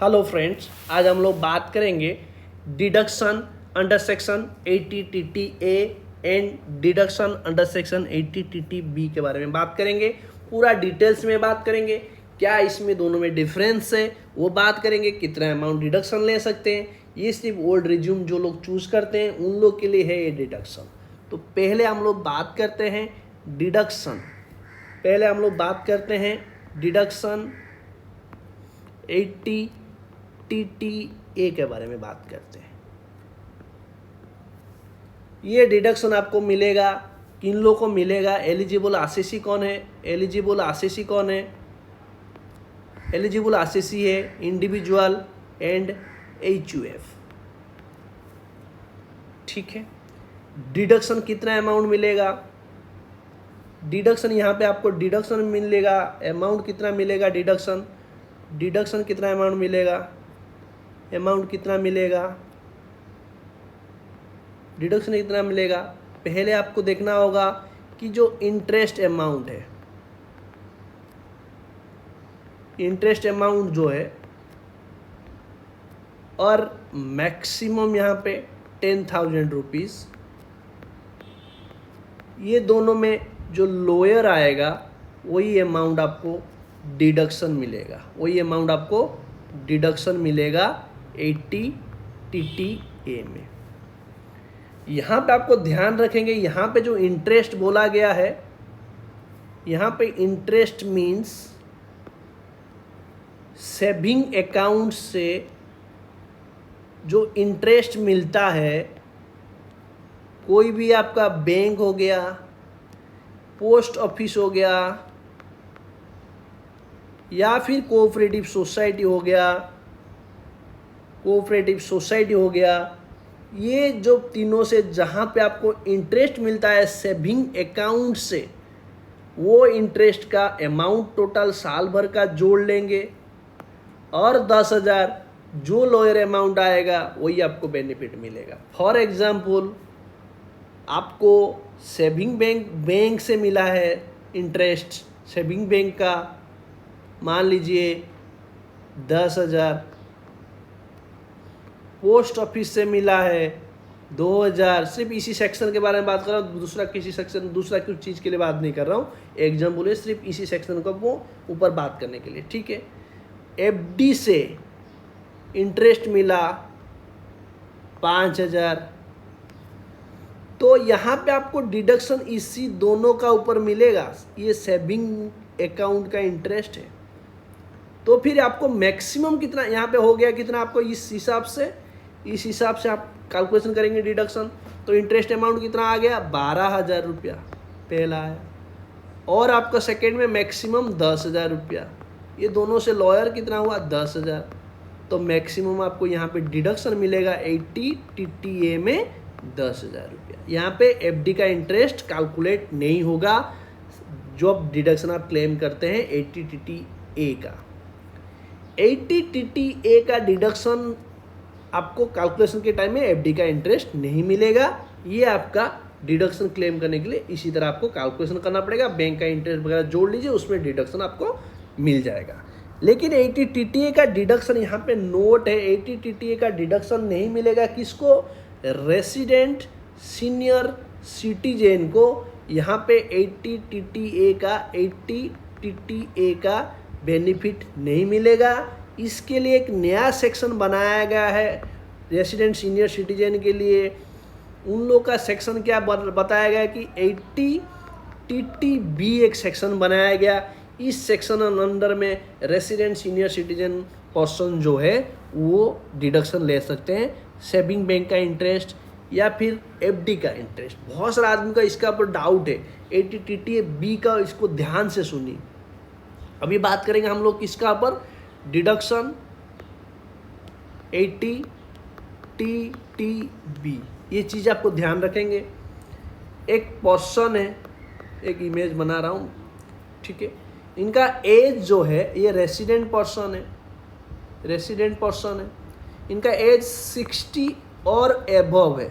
Hello friends, आज हम लोग बात करेंगे deduction under section 80 T A and deduction under section 80 T B के बारे में बात करेंगे। पूरा डिटेल्स में बात करेंगे, क्या इसमें दोनों में डिफरेंस है वो बात करेंगे, कितना अमाउंट डिडक्शन ले सकते हैं। ये सिर्फ ओल्ड रिज्यूम जो लोग चूज करते हैं उन लोग के लिए है ये डिडक्शन। तो पहले हम लोग बात करते हैं डिडक्शन 80 टीटीए के बारे में बात करते हैं। ये डिडक्शन आपको मिलेगा, किन लोगों को मिलेगा, एलिजिबल आरसीसी कौन है, एलिजिबल आरसीसी है इंडिविजुअल एंड एचयूएफ। ठीक है, डिडक्शन कितना अमाउंट मिलेगा, डिडक्शन यहाँ पे आपको डिडक्शन मिलेगा, अमाउंट कितना मिलेगा, डिडक्शन कितना अमाउंट डिडक्शन कितना मिलेगा। पहले आपको देखना होगा कि जो इंटरेस्ट अमाउंट है, इंटरेस्ट अमाउंट जो है और मैक्सिमम यहाँ पे 10,000 रुपीज़, ये दोनों में जो लोअर आएगा वही अमाउंट आपको डिडक्शन मिलेगा 80 टीटीए में। यहाँ पे आपको ध्यान रखेंगे, यहाँ पे जो इंटरेस्ट बोला गया है, यहाँ पे इंटरेस्ट मीन्स सेविंग अकाउंट से जो इंटरेस्ट मिलता है, कोई भी आपका बैंक हो गया, पोस्ट ऑफिस हो गया या फिर कोऑपरेटिव सोसाइटी हो गया, ये जो तीनों से जहाँ पे आपको इंटरेस्ट मिलता है सेविंग अकाउंट से, वो इंटरेस्ट का अमाउंट टोटल साल भर का जोड़ लेंगे और 10,000 जो लोअर अमाउंट आएगा वही आपको बेनिफिट मिलेगा। फॉर एग्जाम्पल, आपको सेविंग बैंक से मिला है इंटरेस्ट, सेविंग बैंक का मान लीजिए 10,000, पोस्ट ऑफिस से मिला है 2,000। सिर्फ इसी सेक्शन के बारे में बात कर रहा हूँ, दूसरा कुछ चीज़ के लिए बात नहीं कर रहा हूँ, एग्जाम्पल है सिर्फ इसी सेक्शन को वो ऊपर बात करने के लिए। ठीक है, एफडी से इंटरेस्ट मिला 5,000, तो यहाँ पे आपको डिडक्शन इसी दोनों का ऊपर मिलेगा, ये सेविंग अकाउंट का इंटरेस्ट है। तो फिर आपको मैक्सिमम कितना यहाँ पे हो गया, कितना आपको इस हिसाब से आप कैलकुलेशन करेंगे डिडक्शन। तो इंटरेस्ट अमाउंट कितना आ गया, 12,000 रुपया पहला है, और आपका सेकेंड में मैक्सिमम 10,000 रुपया, ये दोनों से लोअर कितना हुआ 10,000। तो मैक्सिमम आपको यहाँ पे डिडक्शन मिलेगा 80 टीटीए में 10,000 रुपया। यहाँ पे एफडी का इंटरेस्ट कैलकुलेट नहीं होगा, जो आप डिडक्शन आप क्लेम करते हैं 80 टीटीए का। 80 टीटीए का डिडक्शन आपको कैलकुलेशन के टाइम में एफडी का इंटरेस्ट नहीं मिलेगा। ये आपका डिडक्शन क्लेम करने के लिए इसी तरह आपको कैलकुलेशन करना पड़ेगा, बैंक का इंटरेस्ट वगैरह जोड़ लीजिए, उसमें डिडक्शन आपको मिल जाएगा। लेकिन 80 टीटीए का डिडक्शन यहाँ पे नोट है, 80 टीटीए का डिडक्शन नहीं मिलेगा किसको, रेसिडेंट सीनियर सिटीजन को। यहाँ पे 80 टीटीए का बेनिफिट नहीं मिलेगा। इसके लिए एक नया सेक्शन बनाया गया है रेसिडेंट सीनियर सिटीजन के लिए। उन लोग का सेक्शन क्या बताया गया कि 80 टीटीबी एक सेक्शन बनाया गया। इस सेक्शन अंदर में रेसिडेंट सीनियर सिटीजन पर्सन जो है वो डिडक्शन ले सकते हैं, सेविंग बैंक का इंटरेस्ट या फिर एफडी का इंटरेस्ट। बहुत सारे आदमी का इसका ऊपर डाउट है, 80 टीटीबी का, इसको ध्यान से सुनिए। अभी बात करेंगे हम लोग किसका ऊपर, डिडक्शन 80 टीटीबी। ये चीज़ आपको ध्यान रखेंगे। एक पर्सन है, एक इमेज बना रहा हूँ, ठीक है, इनका एज जो है, ये रेसिडेंट पर्सन है, इनका एज 60 और एबव है,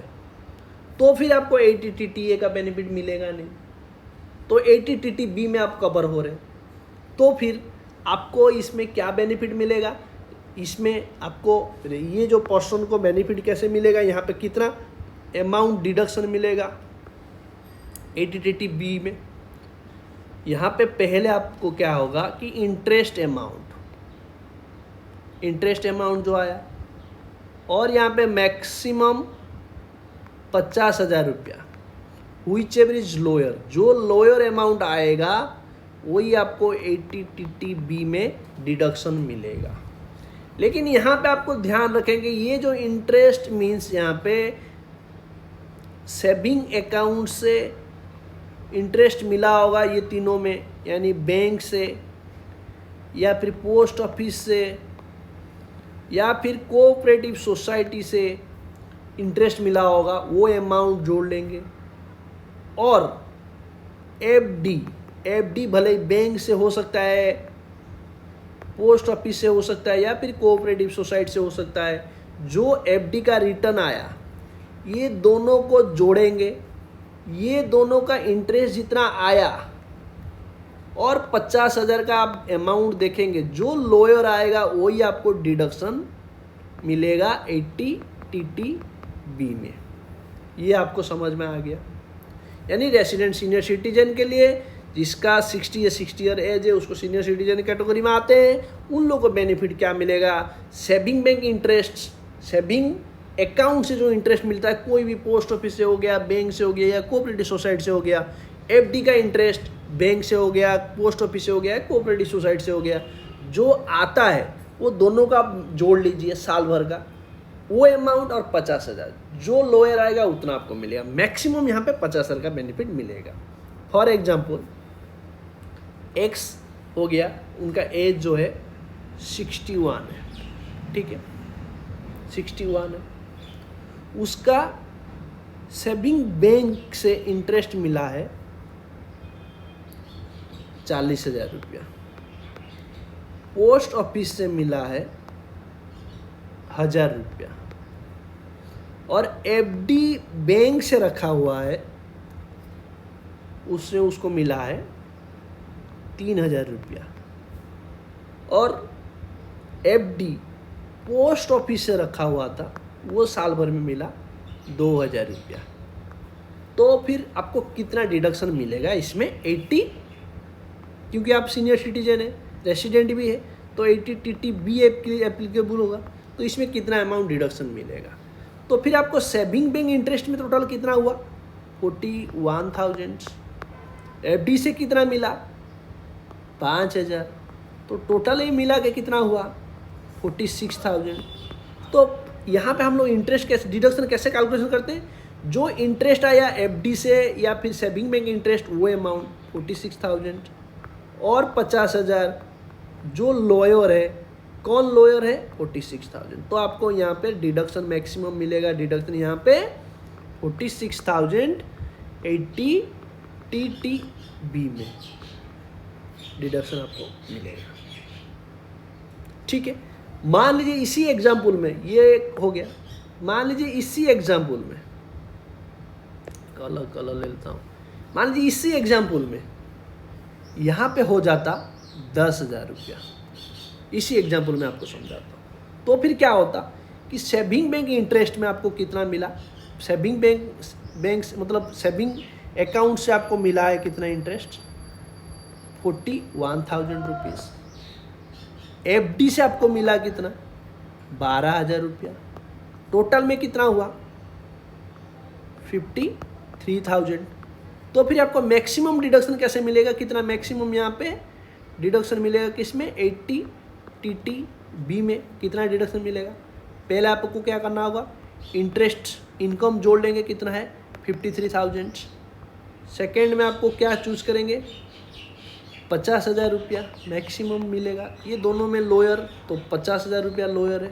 तो फिर आपको 80 टीटीए का बेनिफिट मिलेगा नहीं। तो 80 टीटीबी में आप कवर हो रहे, तो फिर आपको इसमें क्या बेनिफिट मिलेगा, इसमें आपको ये जो पर्सन को बेनिफिट कैसे मिलेगा, यहाँ पे कितना अमाउंट डिडक्शन मिलेगा 80/80B में। यहाँ पे पहले आपको क्या होगा कि इंटरेस्ट अमाउंट जो आया, और यहाँ पे मैक्सिमम 50,000 रुपया, व्हिच एवर इज लोअर, जो लोअर अमाउंट आएगा वही आपको 80/80B में डिडक्शन मिलेगा। लेकिन यहाँ पे आपको ध्यान रखेंगे, ये जो इंटरेस्ट मीन्स यहाँ पे सेविंग अकाउंट से इंटरेस्ट मिला होगा ये तीनों में, यानी बैंक से या फिर पोस्ट ऑफिस से या फिर कोऑपरेटिव सोसाइटी से इंटरेस्ट मिला होगा, वो अमाउंट जोड़ लेंगे। और एफडी भले ही बैंक से हो सकता है, पोस्ट ऑफिस से हो सकता है या फिर कोऑपरेटिव सोसाइटी से हो सकता है, जो एफडी का रिटर्न आया ये दोनों को जोड़ेंगे, ये दोनों का इंटरेस्ट जितना आया और 50,000 का आप अमाउंट देखेंगे, जो लोअर आएगा वही आपको डिडक्शन मिलेगा 80/80B में। ये आपको समझ में आ गया। यानी रेसिडेंट सीनियर सिटीजन के लिए जिसका 60 या 60 ईयर एज है उसको सीनियर सिटीजन कैटेगरी में आते हैं, उन लोगों को बेनिफिट क्या मिलेगा, saving bank interest, saving account से जो इंटरेस्ट मिलता है, कोई भी पोस्ट ऑफिस से हो गया, बैंक से हो गया या कोऑपरेटिव सोसाइटी से हो गया, एफडी का इंटरेस्ट बैंक से हो गया, पोस्ट ऑफिस से हो गया, कोऑपरेटिव सोसाइटी से हो गया, जो आता है वो दोनों का आप जोड़ लीजिए साल भर का, वो अमाउंट और 50,000, जो लोअर आएगा उतना आपको मिलेगा। मैक्सिमम यहाँ पे 50,000 का बेनिफिट मिलेगा। फॉर एग्जाम्पल एक्स हो गया, उनका एज जो है 61 है, ठीक है, 61 है, उसका सेविंग बैंक से इंटरेस्ट मिला है 40,000 रुपया, पोस्ट ऑफिस से मिला है 1,000 रुपया, और एफडी बैंक से रखा हुआ है उससे उसको मिला है 3,000 रुपया, और एफडी पोस्ट ऑफिस से रखा हुआ था वो साल भर में मिला 2,000 रुपया। तो फिर आपको कितना डिडक्शन मिलेगा इसमें 80, क्योंकि आप सीनियर सिटीजन है, रेसिडेंट भी है, तो 80/80B एप्लीकेबल होगा। तो इसमें कितना अमाउंट डिडक्शन मिलेगा, तो फिर आपको सेविंग बैंक इंटरेस्ट में टोटल कितना हुआ 41,000, एफडी से कितना मिला 5,000, तो टोटल ही मिला के कितना हुआ 46,000। तो यहाँ पे हम लोग इंटरेस्ट कैसे डिडक्शन कैसे कैलकुलेशन करते हैं, जो इंटरेस्ट आया एफडी से या फिर सेविंग बैंक इंटरेस्ट वो अमाउंट 46,000 और 50,000 जो लोअर है, कौन लोअर है 46,000, तो आपको यहाँ पे डिडक्शन मैक्सिमम मिलेगा। डिडक्शन यहाँ पे 46,000 80/80B में डिडक्शन आपको मिलेगा, ठीक है। मान लीजिए इसी एग्जाम्पल में ये हो गया, मान लीजिए इसी एग्जाम्पल में कलर ले लेता हूँ, मान लीजिए इसी एग्जाम्पल में यहाँ पे हो जाता 10,000 रुपया, इसी एग्जाम्पल में आपको समझाता हूँ। तो फिर क्या होता कि सेविंग बैंक इंटरेस्ट में आपको कितना मिला, सेविंग बैंक मतलब सेविंग अकाउंट से आपको मिला है कितना इंटरेस्ट 41,000 रुपीज़, एफडी से आपको मिला कितना 12,000 रुपया, टोटल में कितना हुआ 53,000। तो फिर आपको मैक्सिमम डिडक्शन कैसे मिलेगा, कितना मैक्सिमम यहाँ पे डिडक्शन मिलेगा, किसमें 80/80B में कितना डिडक्शन मिलेगा। पहले आपको क्या करना होगा, इंटरेस्ट इनकम जोड़ लेंगे, कितना है 53,000। सेकेंड में आपको क्या चूज करेंगे 50,000 रुपया मैक्सिमम मिलेगा, ये दोनों में लोअर, तो 50,000 रुपया लोअर है,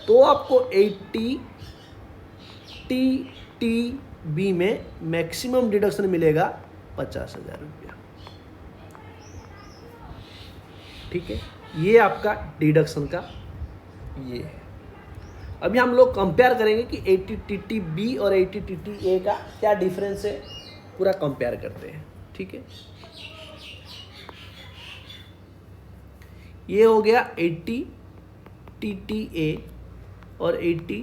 तो आपको 80/80B में मैक्सिमम डिडक्शन मिलेगा 50,000 रुपया, ठीक है। ये आपका डिडक्शन का ये है। अभी हम लोग कंपेयर करेंगे कि 80/80B और 80/80A का क्या डिफरेंस है, पूरा कंपेयर करते हैं, ठीक है। ये हो गया 80 TTA और 80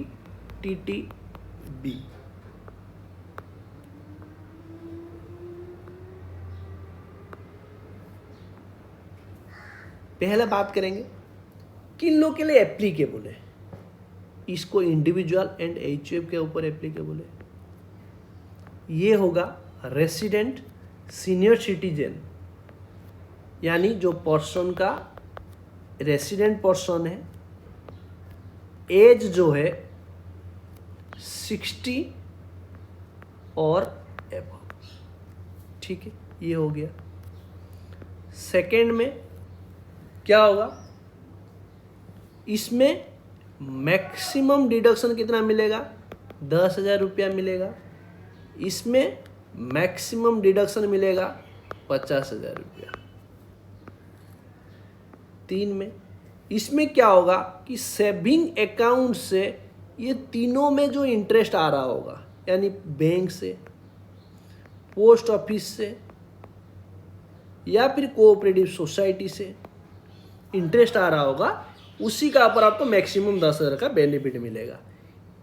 TTB। पहले बात करेंगे किन लोग के लिए एप्लीकेबल है। इसको इंडिविजुअल एंड HUF के ऊपर एप्लीकेबल है। ये होगा रेसिडेंट सीनियर सिटीजन, यानी जो पर्सन का रेसिडेंट पर्सन है, एज जो है 60 और एबव, ठीक है, ये हो गया। सेकेंड में क्या होगा, इसमें मैक्सिमम डिडक्शन कितना मिलेगा, 10,000 रुपया मिलेगा। इसमें मैक्सिमम डिडक्शन मिलेगा 50,000 रुपया। 3 में इसमें क्या होगा कि सेविंग अकाउंट से ये तीनों में जो इंटरेस्ट आ रहा होगा, यानी बैंक से, पोस्ट ऑफिस से या फिर कोऑपरेटिव सोसाइटी से इंटरेस्ट आ रहा होगा, उसी का ऊपर आपको मैक्सिमम 10,000 का बेनिफिट मिलेगा।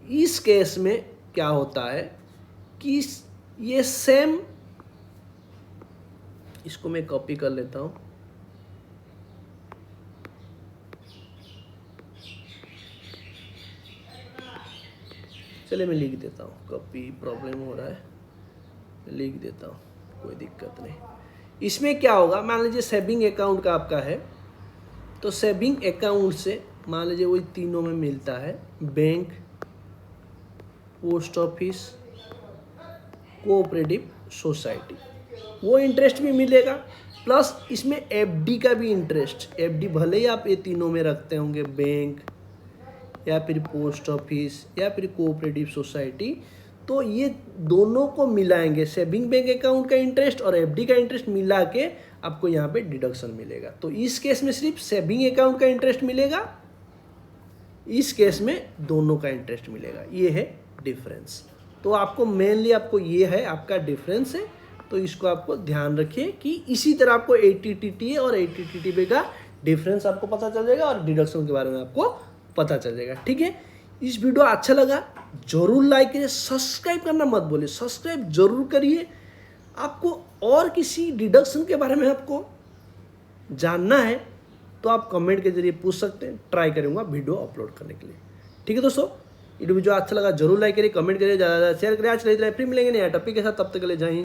इस केस में क्या होता है कि ये सेम, इसको मैं कॉपी कर लेता हूं, चलिए मैं लिख देता हूँ, कॉपी प्रॉब्लम हो रहा है, लिख देता हूँ, कोई दिक्कत नहीं। इसमें क्या होगा, मान लीजिए सेविंग अकाउंट का आपका है, तो सेविंग अकाउंट से मान लीजिए वही तीनों में मिलता है, bank, post office, cooperative society, वो इंटरेस्ट भी मिलेगा। प्लस इसमें एफडी का भी इंटरेस्ट, एफडी भले ही आप ये तीनों में रखते होंगे, बैंक या फिर पोस्ट ऑफिस या फिर कोऑपरेटिव सोसाइटी, तो ये दोनों को मिलाएंगे, सेविंग बैंक अकाउंट का इंटरेस्ट और एफडी का इंटरेस्ट मिला के आपको यहाँ पे डिडक्शन मिलेगा। तो इस केस में सिर्फ सेविंग अकाउंट का इंटरेस्ट मिलेगा, इस केस में दोनों का इंटरेस्ट मिलेगा। ये है डिफरेंस। तो आपको मेनली आपको ये है आपका डिफरेंस है, तो इसको आपको ध्यान रखिए कि इसी तरह आपको 80 TTA और 80 TTB का डिफरेंस आपको पता चल जाएगा और डिडक्शन के बारे में आपको पता चल जाएगा। ठीक है, इस वीडियो अच्छा लगा जरूर लाइक करिए, सब्सक्राइब करना मत भूलिए, सब्सक्राइब जरूर करिए। आपको और किसी डिडक्शन के बारे में आपको जानना है तो आप कमेंट के जरिए पूछ सकते हैं, ट्राई करूँगा वीडियो अपलोड करने के लिए। ठीक है दोस्तों, वीडियो अच्छा लगा जरूर लाइक करिए, कमेंट करिए, ज़्यादा शेयर करिए। आज के लिए फिर मिलेंगे नया टॉपिक के साथ, तब तक के लिए जय हिंद।